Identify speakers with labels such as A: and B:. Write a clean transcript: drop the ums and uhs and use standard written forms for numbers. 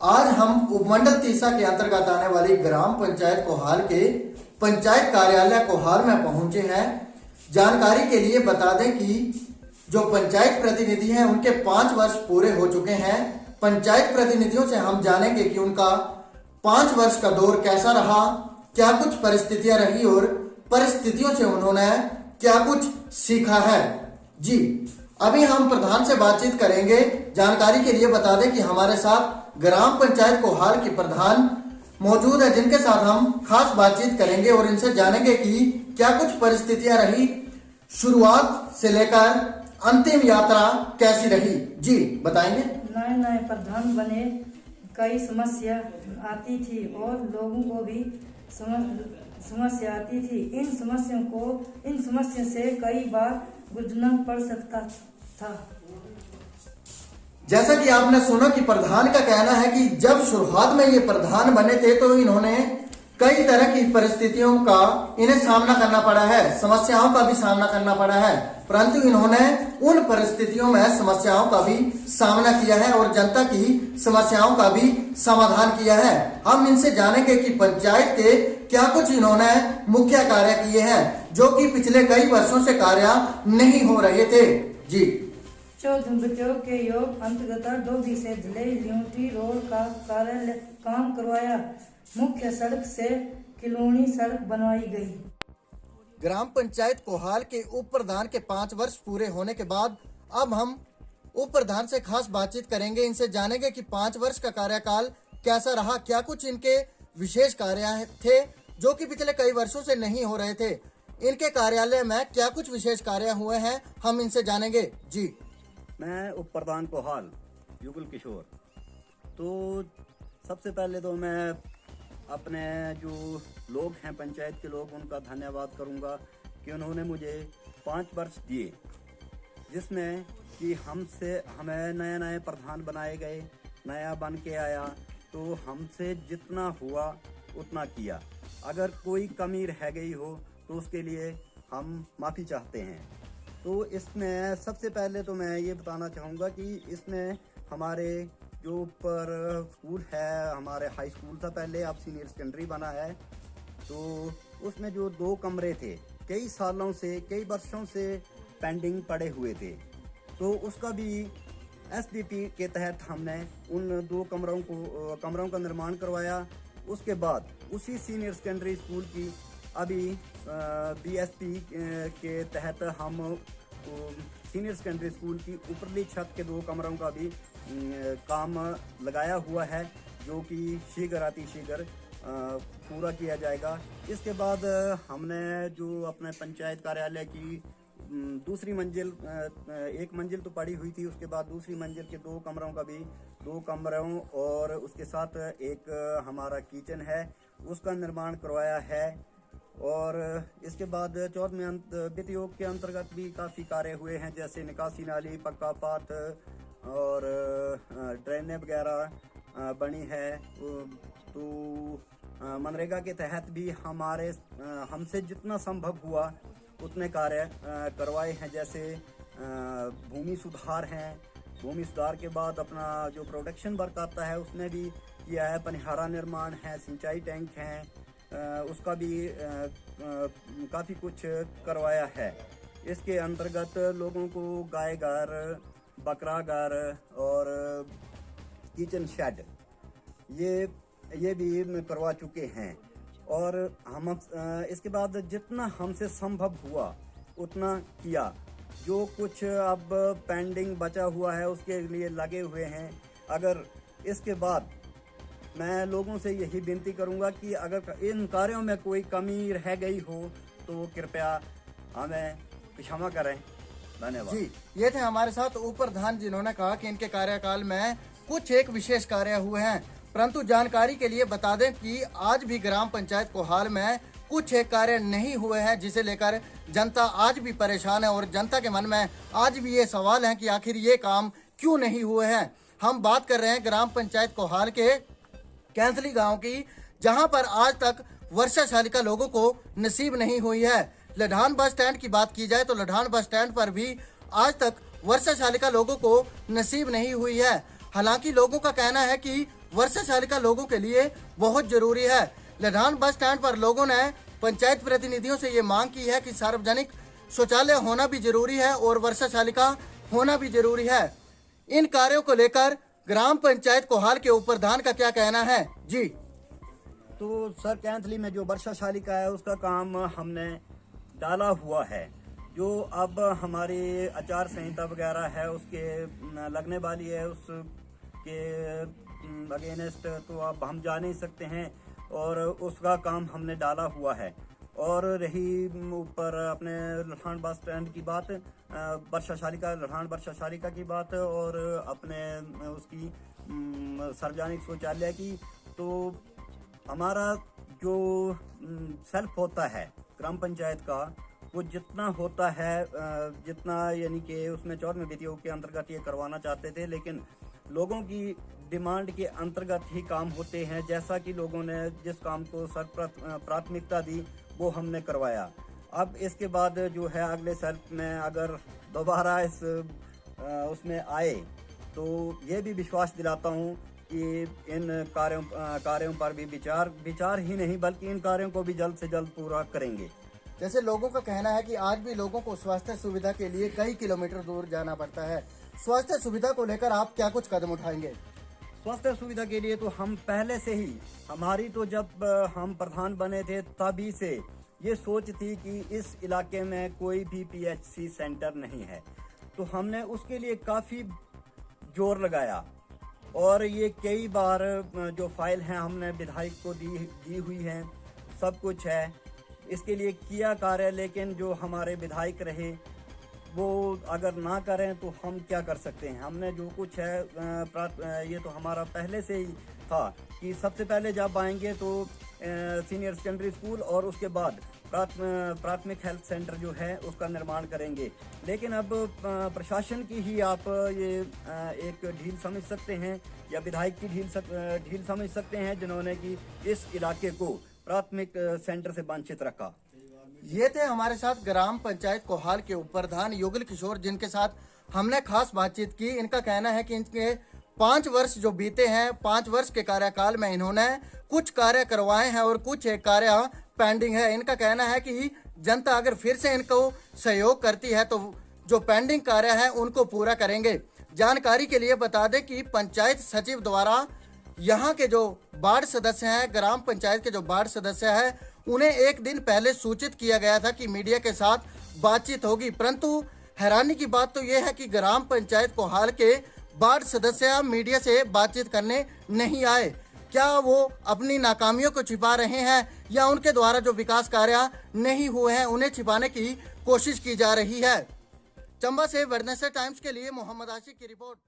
A: आज हम उपमंडल तीसा के अंतर्गत आने वाली ग्राम पंचायत कोहाल के पंचायत कार्यालय कोहाल में पहुंचे हैं। जानकारी के लिए बता दें कि जो पंचायत प्रतिनिधि हैं उनके 5 वर्ष पूरे हो चुके हैं। पंचायत प्रतिनिधियों से हम जानेंगे कि उनका 5 वर्ष का दौर कैसा रहा, क्या कुछ परिस्थितियां रही और परिस्थितियों से उन्होंने क्या कुछ सीखा है। जी, अभी हम प्रधान से बातचीत करेंगे। जानकारी के लिए बता दें कि हमारे साथ ग्राम पंचायत कोहाल की प्रधान मौजूद है, जिनके साथ हम खास बातचीत करेंगे और इनसे जानेंगे कि क्या कुछ परिस्थितियां रही, शुरुआत से लेकर अंतिम यात्रा कैसी रही। जी बताएंगे।
B: नए नए प्रधान बने, कई समस्या आती थी और लोगों को भी समस्या आती थी। इन समस्या से कई बार गुजरना पड़ सकता था।
A: जैसा कि आपने सुना कि प्रधान का कहना है कि जब शुरुआत में ये प्रधान बने थे तो इन्होंने कई तरह की परिस्थितियों का इन्हें सामना करना पड़ा है, समस्याओं का भी सामना करना पड़ा है, परंतु इन्होंने उन परिस्थितियों में समस्याओं का भी सामना किया है और जनता की समस्याओं का भी समाधान किया है। हम इनसे जानेंगे कि पंचायत के क्या कुछ इन्होंने मुख्य कार्य किए हैं जो कि पिछले कई वर्षों से कार्य नहीं हो रहे थे। जी,
B: के योग अंतर्गत 2 दिशा जिले ल्यूटी रोड का कार्य काम करवाया। मुख्य सड़क से किलोनी सड़क बनवाई गई।
A: ग्राम पंचायत कोहाल के उप प्रधान के 5 वर्ष पूरे होने के बाद अब हम उप प्रधान से खास बातचीत करेंगे। इनसे जानेंगे कि 5 वर्ष का कार्यकाल कैसा रहा, क्या कुछ इनके विशेष कार्य थे जो कि पिछले कई वर्षों से नहीं हो रहे थे, इनके कार्यालय में क्या कुछ विशेष कार्य हुए हैं, हम इनसे जानेंगे। जी,
C: मैं उप प्रधान कोहाल युगल किशोर। तो सबसे पहले तो मैं अपने जो लोग हैं पंचायत के लोग, उनका धन्यवाद करूंगा कि उन्होंने मुझे 5 वर्ष दिए, जिसमें कि हमें नए नए प्रधान बनाए गए, नया बन के आया तो हमसे जितना हुआ उतना किया। अगर कोई कमी रह गई हो तो उसके लिए हम माफ़ी चाहते हैं। तो इसमें सबसे पहले तो मैं ये बताना चाहूँगा कि इसमें हमारे जो ऊपर स्कूल है, हमारे हाई स्कूल था पहले, अब सीनियर सेकेंडरी बना है, तो उसमें जो 2 कमरे थे कई सालों से, कई वर्षों से पेंडिंग पड़े हुए थे, तो उसका भी एसडीपी के तहत हमने उन 2 कमरों का निर्माण करवाया। उसके बाद उसी सीनियर सेकेंडरी स्कूल की अभी बीएसपी के तहत हम सीनियर सेकेंडरी स्कूल की ऊपरली छत के 2 कमरों का भी काम लगाया हुआ है, जो कि शीघ्र पूरा किया जाएगा। इसके बाद हमने जो अपने पंचायत कार्यालय की दूसरी मंजिल, 1 मंजिल तो पड़ी हुई थी, उसके बाद दूसरी मंजिल के 2 कमरों का भी 2 कमरों और उसके साथ एक हमारा किचन है, उसका निर्माण करवाया है। और इसके बाद 14वें वित्त योग के अंतर्गत भी काफ़ी कार्य हुए हैं, जैसे निकासी नाली, पक्का पात और ड्रेनें वगैरह बनी है। तो मनरेगा के तहत भी हमसे जितना संभव हुआ उतने कार्य करवाए हैं, जैसे भूमि सुधार हैं। भूमि सुधार के बाद अपना जो प्रोडक्शन वर्क आता है उसमें भी किया है, पनिहारा निर्माण है, सिंचाई टैंक हैं, उसका भी काफ़ी कुछ करवाया है। इसके अंतर्गत लोगों को गाय घर, बकरा घर और किचन शेड ये भी करवा चुके हैं। और हम इसके बाद जितना हमसे संभव हुआ उतना किया। जो कुछ अब पेंडिंग बचा हुआ है उसके लिए लगे हुए हैं। अगर इसके बाद मैं लोगों से यही विनती करूंगा कि अगर इन कार्यों में कोई कमी रह गई हो तो कृपया हमें क्षमा करें। धन्यवाद।
A: जी, ये थे हमारे साथ उप प्रधान, जिन्होंने कहा कि इनके कार्यकाल में कुछ एक विशेष कार्य हुए हैं, परंतु जानकारी के लिए बता दें कि आज भी ग्राम पंचायत कोहाल में कुछ एक कार्य नहीं हुए हैं, जिसे लेकर जनता आज भी परेशान है और जनता के मन में आज भी ये सवाल है कि आखिर ये काम क्यों नहीं हुए हैं। हम बात कर रहे हैं ग्राम पंचायत कोहाल के कैंथली गांव की, जहां पर आज तक वर्षा शालिका लोगों को नसीब नहीं हुई है। लढान बस स्टैंड की बात की जाए तो लढान बस स्टैंड पर भी आज तक वर्षा शालिका लोगों को नसीब नहीं हुई है। हालांकि लोगों का कहना है कि वर्षा शालिका लोगों के लिए बहुत जरूरी है। लधान बस स्टैंड पर लोगों ने पंचायत प्रतिनिधियों से ये मांग की है कि सार्वजनिक शौचालय होना भी जरूरी है और वर्षा शालिका होना भी जरूरी है। इन कार्यों को लेकर ग्राम पंचायत कोहाल के उप प्रधान का क्या कहना है जी?
C: तो सर कैंथली में जो वर्षा शालिका है उसका काम हमने डाला हुआ है। जो अब हमारी आचार संहिता वगैरह है उसके लगने वाली है, उसके अगेंस्ट तो अब हम जा नहीं सकते हैं और उसका काम हमने डाला हुआ है। और रही ऊपर अपने लठान बस स्टैंड की बात, वर्षा शालिका लठान वर्षा शालिका की बात और अपने उसकी सार्वजनिक शौचालय की, तो हमारा जो सेल्फ होता है ग्राम पंचायत का वो जितना होता है जितना यानी कि उसमें 14वें विधियों के अंतर्गत ये करवाना चाहते थे, लेकिन लोगों की डिमांड के अंतर्गत ही काम होते हैं। जैसा कि लोगों ने जिस काम को प्राथमिकता दी वो हमने करवाया। अब इसके बाद जो है अगले सेल्फ में अगर दोबारा इस उसमें आए तो ये भी विश्वास दिलाता हूँ कि इन कार्यों पर भी विचार ही नहीं बल्कि इन कार्यों को भी जल्द से जल्द पूरा करेंगे।
A: जैसे लोगों का कहना है कि आज भी लोगों को स्वास्थ्य सुविधा के लिए कई किलोमीटर दूर जाना पड़ता है। स्वास्थ्य सुविधा को लेकर आप क्या कुछ कदम उठाएंगे?
C: स्वास्थ्य सुविधा के लिए तो हम पहले से ही, हमारी तो जब हम प्रधान बने थे तभी से ये सोच थी कि इस इलाके में कोई भी PHC सेंटर नहीं है, तो हमने उसके लिए काफ़ी जोर लगाया और ये कई बार जो फाइल हैं हमने विधायक को दी हुई हैं, सब कुछ है, इसके लिए किया कार्य। लेकिन जो हमारे विधायक रहे वो अगर ना करें तो हम क्या कर सकते हैं। हमने जो कुछ है ये तो हमारा पहले से ही था कि सबसे पहले जब आएंगे तो सीनियर सेकेंडरी स्कूल और उसके बाद प्राथमिक हेल्थ सेंटर जो है उसका निर्माण करेंगे। लेकिन अब प्रशासन की ही आप ये एक ढील समझ सकते हैं या विधायक की ढील समझ सकते हैं जिन्होंने कि इस इलाके को प्राथमिक सेंटर से वंचित रखा।
A: ये थे हमारे साथ ग्राम पंचायत कोहाल के उप प्रधान युगल किशोर, जिनके साथ हमने खास बातचीत की। इनका कहना है कि इनके 5 वर्ष जो बीते हैं, 5 वर्ष के कार्यकाल में इन्होंने कुछ कार्य करवाए हैं और कुछ एक कार्य पेंडिंग है। इनका कहना है कि जनता अगर फिर से इनको सहयोग करती है तो जो पेंडिंग कार्य है उनको पूरा करेंगे। जानकारी के लिए बता दें कि पंचायत सचिव द्वारा यहाँ के जो वार्ड सदस्य हैं, ग्राम पंचायत के जो वार्ड सदस्य हैं, उन्हें एक दिन पहले सूचित किया गया था कि मीडिया के साथ बातचीत होगी, परंतु हैरानी की बात तो यह है कि ग्राम पंचायत कोहाल के वार्ड सदस्य मीडिया से बातचीत करने नहीं आए। क्या वो अपनी नाकामियों को छिपा रहे हैं या उनके द्वारा जो विकास कार्य नहीं हुए हैं उन्हें छिपाने की कोशिश की जा रही है? चंबा से वेडनेसडे टाइम्स के लिए मोहम्मद आशिक की रिपोर्ट।